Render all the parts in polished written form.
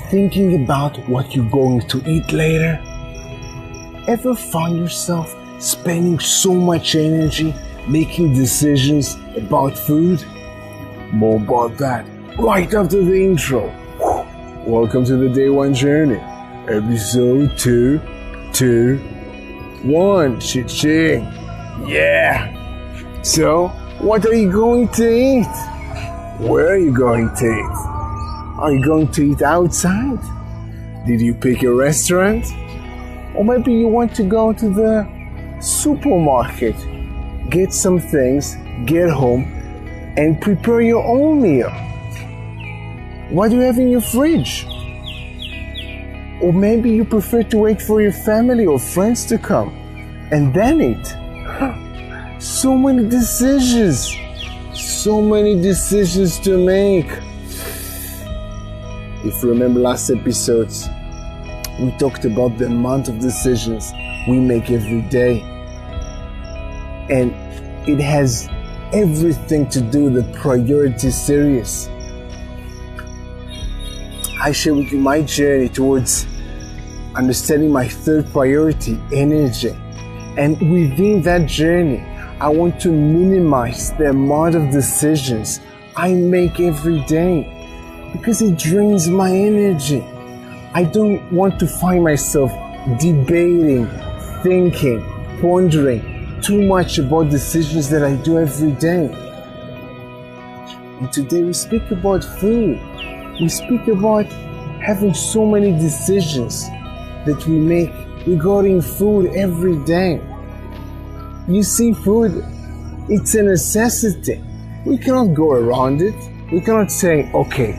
thinking about what you're going to eat later? Ever find yourself spending so much energy making decisions about food? More about that right after the intro. Welcome to the Day One Journey, episode 221. Cha-ching. Yeah. So, what are you going to eat? Where are you going to eat? Are you going to eat outside? Did you pick a restaurant? Or maybe you want to go to the supermarket, get some things, get home, and prepare your own meal. What do you have in your fridge? Or maybe you prefer to wait for your family or friends to come and then eat. So many decisions to make. If you remember last episodes, we talked about the amount of decisions we make every day. And it has everything to do with the priority series. I share with you my journey towards understanding my third priority, energy. And within that journey, I want to minimize the amount of decisions I make every day because it drains my energy. I don't want to find myself debating, thinking, pondering too much about decisions that I do every day. And today we speak about food. We speak about having so many decisions that we make regarding food every day. You see, food, it's a necessity. We cannot go around it. We cannot say, okay,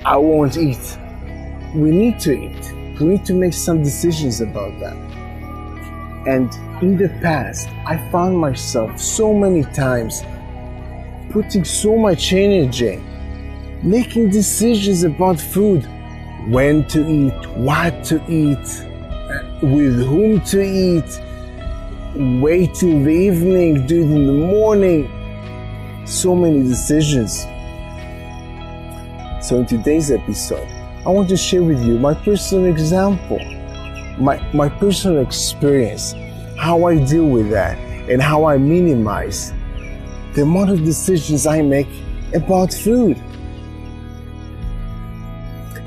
I won't eat. We need to eat. We need to make some decisions about that. And in the past, I found myself so many times putting so much energy, making decisions about food, when to eat, what to eat, with whom to eat, wait till the evening, do it in the morning. So many decisions. So in today's episode, I want to share with you my personal example, my personal experience, how I deal with that, and how I minimize the amount of decisions I make about food.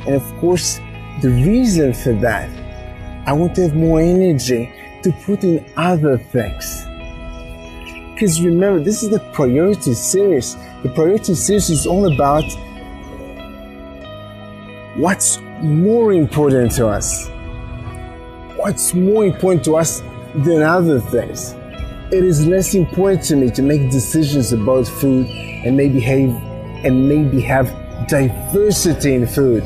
And of course, the reason for that, I want to have more energy to put in other things. Because remember, this is the priority series. The priority series is all about what's more important to us. What's more important to us than other things. It is less important to me to make decisions about food and maybe have diversity in food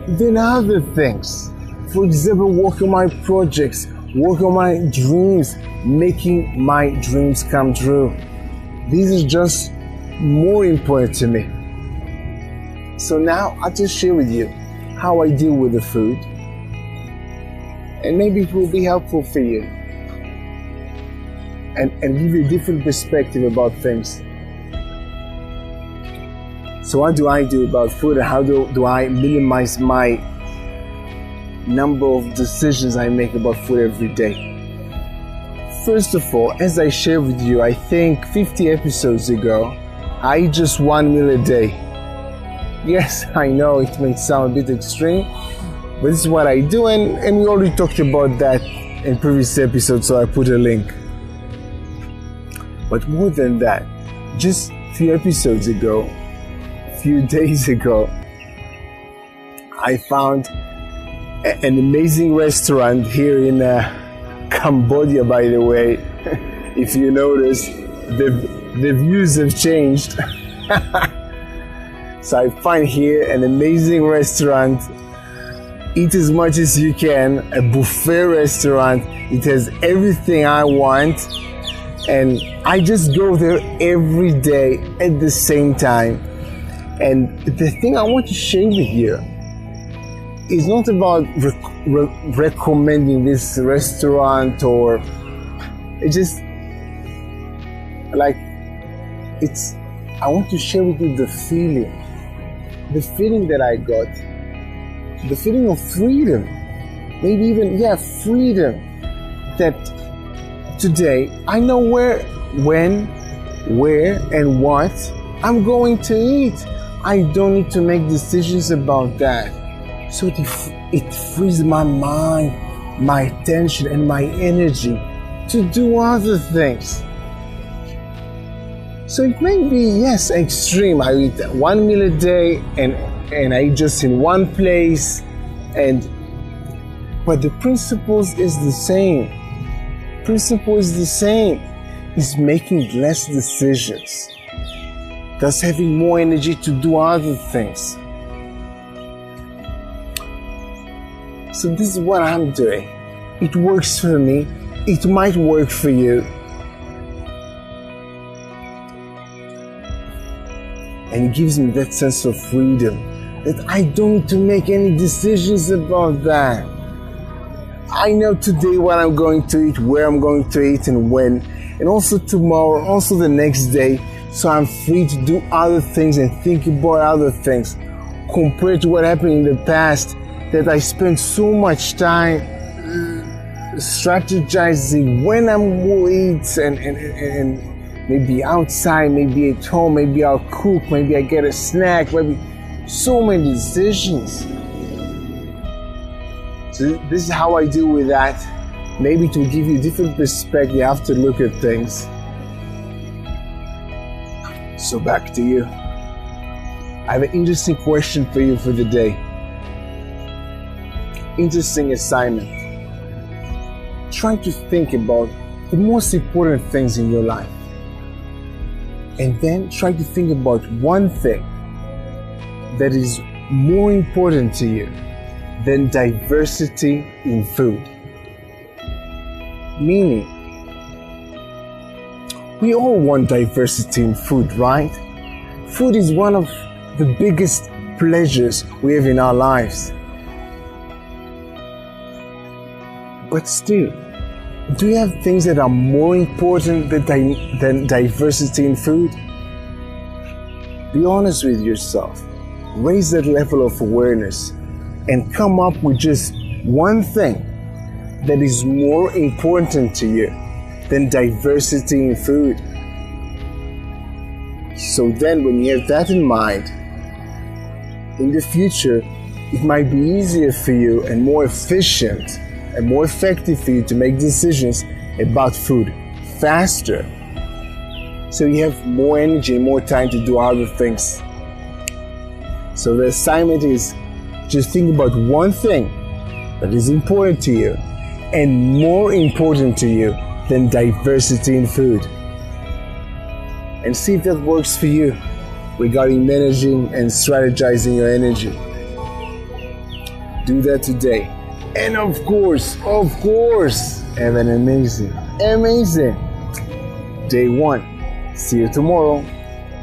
than other things. For example, work on my projects, work on my dreams, making my dreams come true. These are just more important to me. So now I'll just share with you how I deal with the food, and maybe it will be helpful for you and give you a different perspective about things. So what do I do about food, and how do I minimize my number of decisions I make about food every day? First of all, as I shared with you, I think 50 episodes ago, I eat just one meal a day. Yes, I know it may sound a bit extreme, but this is what I do, and we already talked about that in previous episodes, so I put a link. But more than that, just a few episodes ago, a few days ago, I found an amazing restaurant here in Cambodia, by the way. If you notice, the views have changed. So I find here an amazing restaurant. Eat as much as you can, a buffet restaurant. It has everything I want, and I just go there every day at the same time. And the thing I want to share with you is not about recommending this restaurant, or it's just like I want to share with you the feeling that I got the feeling of freedom, maybe even, freedom, that today I know where, when, where, and what I'm going to eat. I don't need to make decisions about that. So it frees my mind, my attention, and my energy to do other things. So it may be, yes, extreme. I eat 1 meal a day and I eat just in one place, but the principles is the same. Principle is the same. It's making less decisions, thus having more energy to do other things. So this is what I'm doing. It works for me. It might work for you. And it gives me that sense of freedom, that I don't need to make any decisions about that. I know today what I'm going to eat, where I'm going to eat, and when, and also tomorrow, also the next day. So I'm free to do other things and think about other things, compared to what happened in the past, that I spent so much time strategizing when I will eat, and maybe outside, maybe at home, maybe I'll cook, maybe I get a snack, maybe so many decisions. So this is how I deal with that. Maybe to give you a different perspective, you have to look at things. So back to you. I have an interesting question for you for the day. Interesting assignment. Try to think about the most important things in your life. And then try to think about one thing that is more important to you than diversity in food. Meaning, we all want diversity in food, right? Food is one of the biggest pleasures we have in our lives. But still, do you have things that are more important than diversity in food? Be honest with yourself. Raise that level of awareness and come up with just one thing that is more important to you than diversity in food. So then when you have that in mind, in the future, it might be easier for you and more efficient and more effective for you to make decisions about food faster. So you have more energy and more time to do other things. So the assignment is just think about one thing that is important to you and more important to you than diversity in food. And see if that works for you regarding managing and strategizing your energy. Do that today. And of course, have an amazing day one. See you tomorrow.